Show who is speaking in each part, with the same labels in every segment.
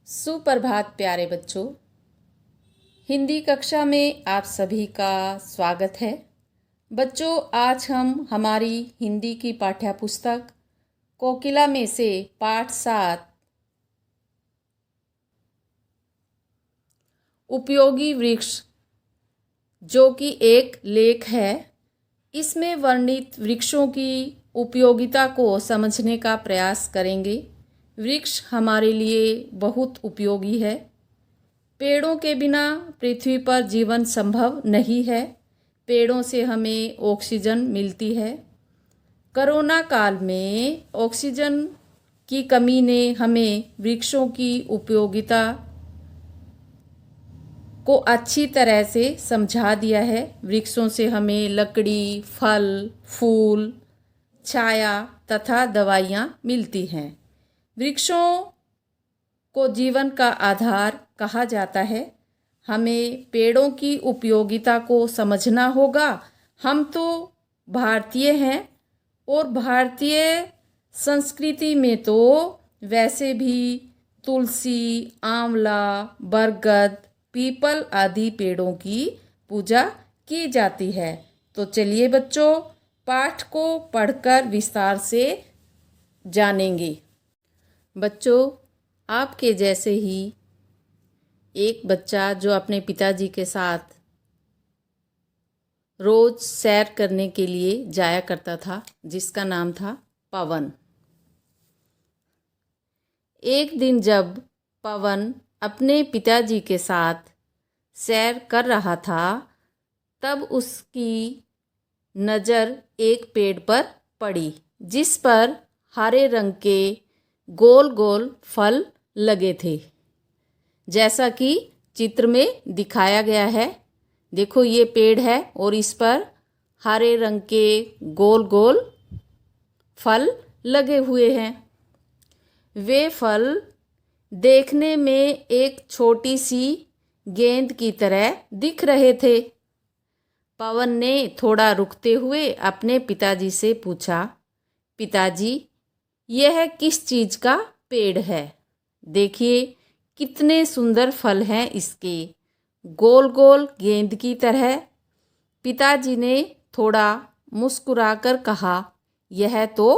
Speaker 1: सुप्रभात प्यारे बच्चों। हिंदी कक्षा में आप सभी का स्वागत है। बच्चों, आज हम हमारी हिंदी की पाठ्य पुस्तक कोकिला में से पाठ 7 उपयोगी वृक्ष, जो कि एक लेख है, इसमें वर्णित वृक्षों की उपयोगिता को समझने का प्रयास करेंगे। वृक्ष हमारे लिए बहुत उपयोगी है। पेड़ों के बिना पृथ्वी पर जीवन संभव नहीं है। पेड़ों से हमें ऑक्सीजन मिलती है। कोरोना काल में ऑक्सीजन की कमी ने हमें वृक्षों की उपयोगिता को अच्छी तरह से समझा दिया है। वृक्षों से हमें लकड़ी, फल, फूल, छाया तथा दवाइयाँ मिलती हैं। वृक्षों को जीवन का आधार कहा जाता है। हमें पेड़ों की उपयोगिता को समझना होगा। हम तो भारतीय हैं और भारतीय संस्कृति में तो वैसे भी तुलसी, आंवला, बरगद, पीपल आदि पेड़ों की पूजा की जाती है। तो चलिए बच्चों, पाठ को पढ़कर विस्तार से जानेंगे। बच्चों, आपके जैसे ही एक बच्चा जो अपने पिताजी के साथ रोज़ सैर करने के लिए जाया करता था, जिसका नाम था पवन। एक दिन जब पवन अपने पिताजी के साथ सैर कर रहा था, तब उसकी नज़र एक पेड़ पर पड़ी, जिस पर हरे रंग के गोल गोल फल लगे थे, जैसा कि चित्र में दिखाया गया है। देखो, ये पेड़ है और इस पर हरे रंग के गोल गोल फल लगे हुए हैं। वे फल देखने में एक छोटी सी गेंद की तरह दिख रहे थे। पवन ने थोड़ा रुकते हुए अपने पिताजी से पूछा, पिताजी, यह किस चीज़ का पेड़ है? देखिए कितने सुंदर फल हैं इसके, गोल गोल गेंद की तरह। पिताजी ने थोड़ा मुस्कुराकर कहा, यह तो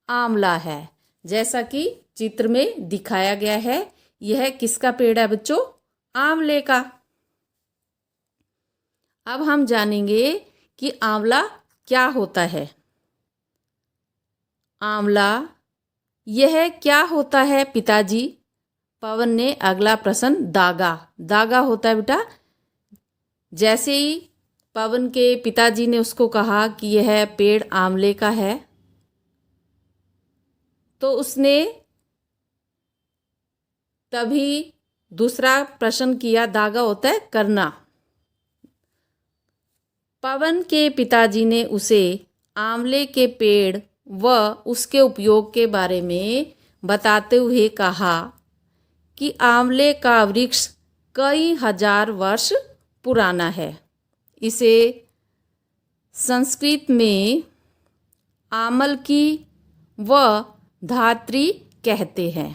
Speaker 1: आंवला है, जैसा कि चित्र में दिखाया गया है। यह किसका पेड़ है बच्चों? आंवले का। अब हम जानेंगे कि आंवला क्या होता है। आंवला यह क्या होता है पिताजी? पवन ने अगला प्रश्न दागा होता है बेटा। जैसे ही पवन के पिताजी ने उसको कहा कि यह पेड़ आंवले का है, तो उसने तभी दूसरा प्रश्न किया, दागा होता है करना। पवन के पिताजी ने उसे आंवले के पेड़ व उसके उपयोग के बारे में बताते हुए कहा कि आंवले का वृक्ष कई हजार वर्ष पुराना है। इसे संस्कृत में आमल की व धात्री कहते हैं।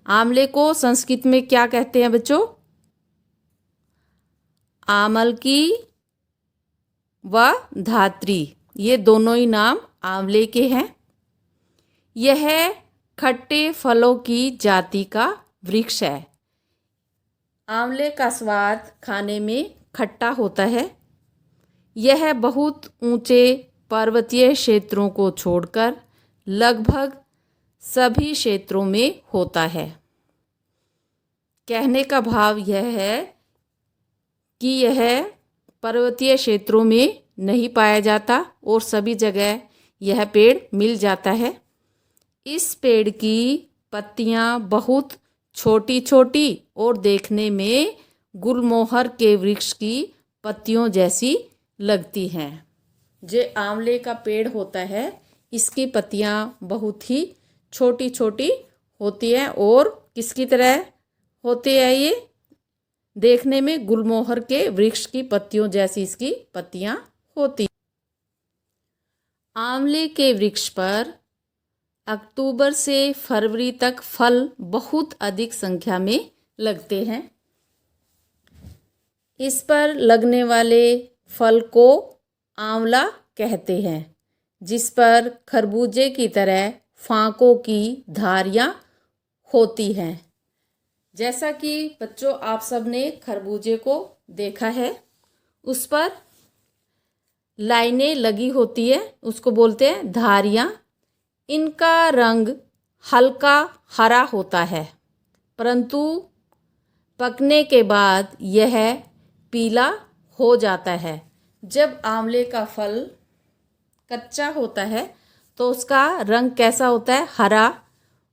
Speaker 1: आंवले को संस्कृत में क्या कहते हैं बच्चों? आमल की व धात्री, ये दोनों ही नाम आंवले के हैं। यह खट्टे फलों की जाति का वृक्ष है। आंवले का स्वाद खाने में खट्टा होता है। यह बहुत ऊंचे पर्वतीय क्षेत्रों को छोड़कर लगभग सभी क्षेत्रों में होता है। कहने का भाव यह है कि यह पर्वतीय क्षेत्रों में नहीं पाया जाता और सभी जगह यह पेड़ मिल जाता है। इस पेड़ की पत्तियां बहुत छोटी छोटी और देखने में गुलमोहर के वृक्ष की पत्तियों जैसी लगती हैं। जो आंवले का पेड़ होता है, इसकी पत्तियां बहुत ही छोटी छोटी होती हैं और किसकी तरह होती है? ये देखने में गुलमोहर के वृक्ष की पत्तियों जैसी इसकी पत्तियां होती। आंवले के वृक्ष पर अक्टूबर से फरवरी तक फल बहुत अधिक संख्या में लगते हैं। इस पर लगने वाले फल को आंवला कहते हैं, जिस पर खरबूजे की तरह फांकों की धारियां होती हैं। जैसा कि बच्चों आप सब ने खरबूजे को देखा है, उस पर लाइनें लगी होती है, उसको बोलते हैं धारियां। इनका रंग हल्का हरा होता है, परंतु पकने के बाद यह पीला हो जाता है। जब आंवले का फल कच्चा होता है तो उसका रंग कैसा होता है? हरा।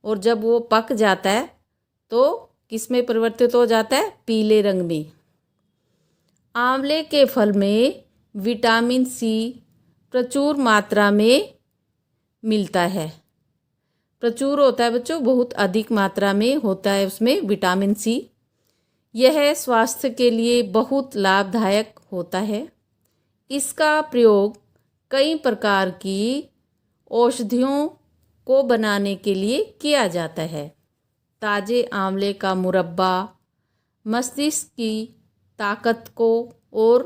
Speaker 1: और जब वो पक जाता है तो किस में परिवर्तित हो जाता है? पीले रंग में। आंवले के फल में विटामिन सी प्रचुर मात्रा में मिलता है। प्रचुर होता है बच्चों, बहुत अधिक मात्रा में होता है उसमें विटामिन सी। यह स्वास्थ्य के लिए बहुत लाभदायक होता है। इसका प्रयोग कई प्रकार की औषधियों को बनाने के लिए किया जाता है। ताजे आंवले का मुरब्बा मस्तिष्क की ताकत को और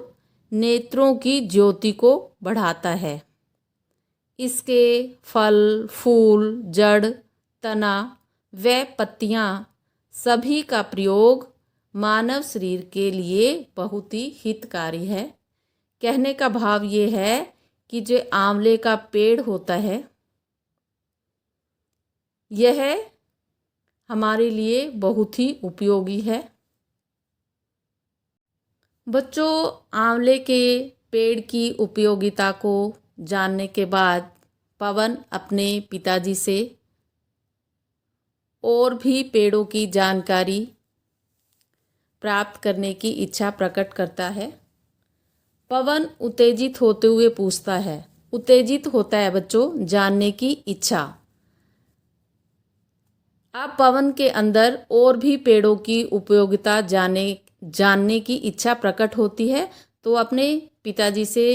Speaker 1: नेत्रों की ज्योति को बढ़ाता है। इसके फल, फूल, जड़, तना व पत्तियां सभी का प्रयोग मानव शरीर के लिए बहुत ही हितकारी है। कहने का भाव ये है कि जो आंवले का पेड़ होता है, यह हमारे लिए बहुत ही उपयोगी है। बच्चों, आंवले के पेड़ की उपयोगिता को जानने के बाद पवन अपने पिताजी से और भी पेड़ों की जानकारी प्राप्त करने की इच्छा प्रकट करता है। पवन उत्तेजित होते हुए पूछता है, उत्तेजित होता है बच्चों जानने की इच्छा। अब पवन के अंदर और भी पेड़ों की उपयोगिता जानने की इच्छा प्रकट होती है, तो अपने पिताजी से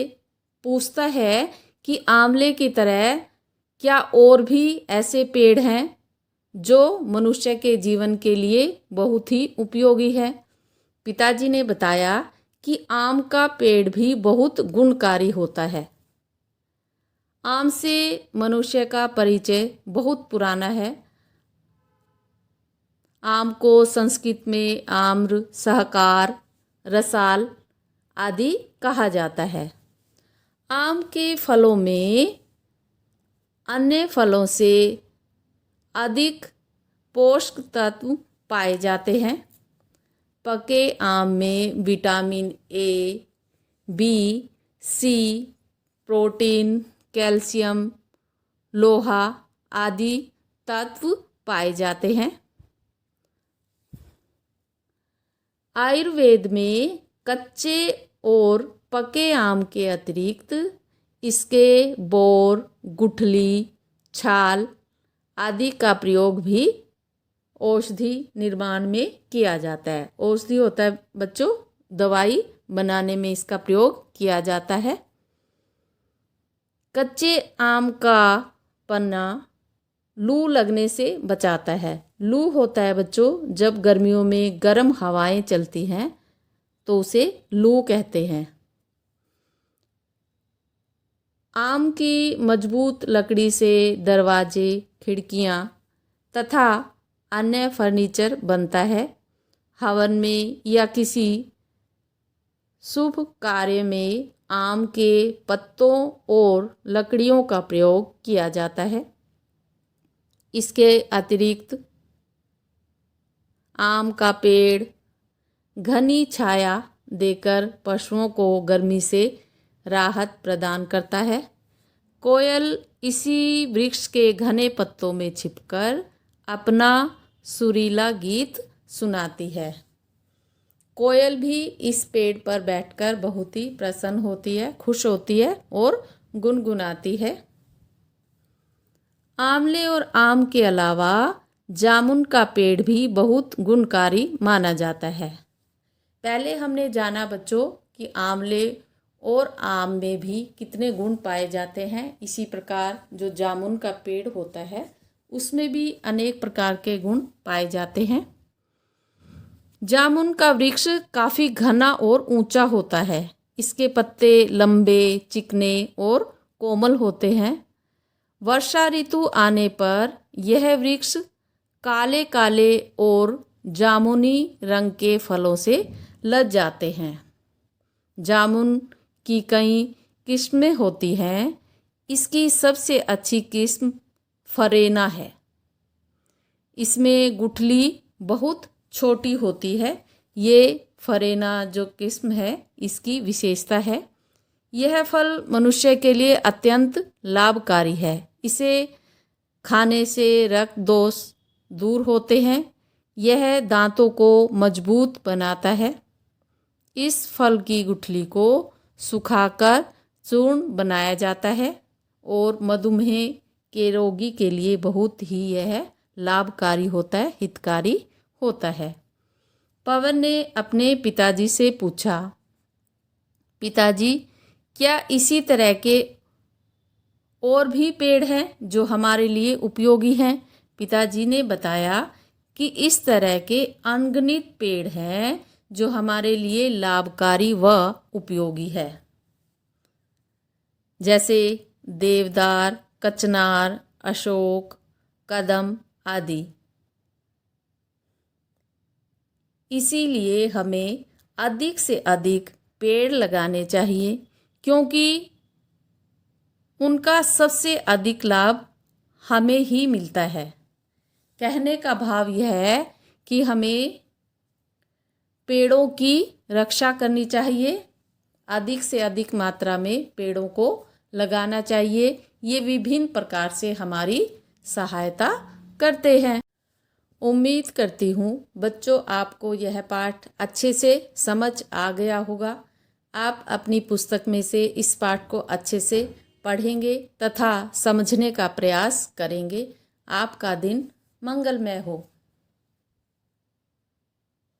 Speaker 1: पूछता है कि आंवले की तरह क्या और भी ऐसे पेड़ हैं जो मनुष्य के जीवन के लिए बहुत ही उपयोगी है। पिताजी ने बताया कि आम का पेड़ भी बहुत गुणकारी होता है। आम से मनुष्य का परिचय बहुत पुराना है। आम को संस्कृत में आम्र, सहकार, रसाल आदि कहा जाता है। आम के फलों में अन्य फलों से अधिक पोषक तत्व पाए जाते हैं। पके आम में vitamin A, B, C, protein, calcium, लोहा आदि तत्व पाए जाते हैं। आयुर्वेद में कच्चे और पके आम के अतिरिक्त इसके बोर, गुठली, छाल आदि का प्रयोग भी औषधि निर्माण में किया जाता है। औषधि होता है बच्चों, दवाई बनाने में इसका प्रयोग किया जाता है। कच्चे आम का पन्ना लू लगने से बचाता है। लू होता है बच्चों जब गर्मियों में गर्म हवाएं चलती हैं तो उसे लू कहते हैं। आम की मजबूत लकड़ी से दरवाजे, खिड़कियां तथा अन्य फर्नीचर बनता है। हवन में या किसी शुभ कार्य में आम के पत्तों और लकड़ियों का प्रयोग किया जाता है। इसके अतिरिक्त आम का पेड़ घनी छाया देकर पशुओं को गर्मी से राहत प्रदान करता है। कोयल इसी वृक्ष के घने पत्तों में छिपकर अपना सुरीला गीत सुनाती है। कोयल भी इस पेड़ पर बैठकर बहुत ही प्रसन्न होती है, खुश होती है और गुनगुनाती है। आंवले और आम के अलावा जामुन का पेड़ भी बहुत गुणकारी माना जाता है। पहले हमने जाना बच्चों कि आंवले और आम में भी कितने गुण पाए जाते हैं। इसी प्रकार जो जामुन का पेड़ होता है उसमें भी अनेक प्रकार के गुण पाए जाते हैं। जामुन का वृक्ष काफ़ी घना और ऊंचा होता है। इसके पत्ते लंबे, चिकने और कोमल होते हैं। वर्षा ऋतु आने पर यह वृक्ष काले काले और जामुनी रंग के फलों से लद जाते हैं। जामुन की कई किस्में होती हैं। इसकी सबसे अच्छी किस्म फरेना है। इसमें गुठली बहुत छोटी होती है। ये फरेना जो किस्म है इसकी विशेषता है। यह फल मनुष्य के लिए अत्यंत लाभकारी है। इसे खाने से रक्त दोष दूर होते हैं। यह दांतों को मजबूत बनाता है। इस फल की गुठली को सुखाकर चूर्ण बनाया जाता है और मधुमेह के रोगी के लिए बहुत ही यह लाभकारी होता है, हितकारी होता है। पवन ने अपने पिताजी से पूछा, पिताजी क्या इसी तरह के और भी पेड़ हैं जो हमारे लिए उपयोगी हैं? पिताजी ने बताया कि इस तरह के अनगिनत पेड़ हैं जो हमारे लिए लाभकारी व उपयोगी है, जैसे देवदार, कचनार, अशोक, कदम आदि। इसीलिए हमें अधिक से अधिक पेड़ लगाने चाहिए, क्योंकि उनका सबसे अधिक लाभ हमें ही मिलता है। कहने का भाव यह है कि हमें पेड़ों की रक्षा करनी चाहिए, अधिक से अधिक मात्रा में पेड़ों को लगाना चाहिए। ये विभिन्न प्रकार से हमारी सहायता करते हैं। उम्मीद करती हूँ बच्चों आपको यह पाठ अच्छे से समझ आ गया होगा। आप अपनी पुस्तक में से इस पाठ को अच्छे से पढ़ेंगे तथा समझने का प्रयास करेंगे। आपका दिन मंगलमय हो।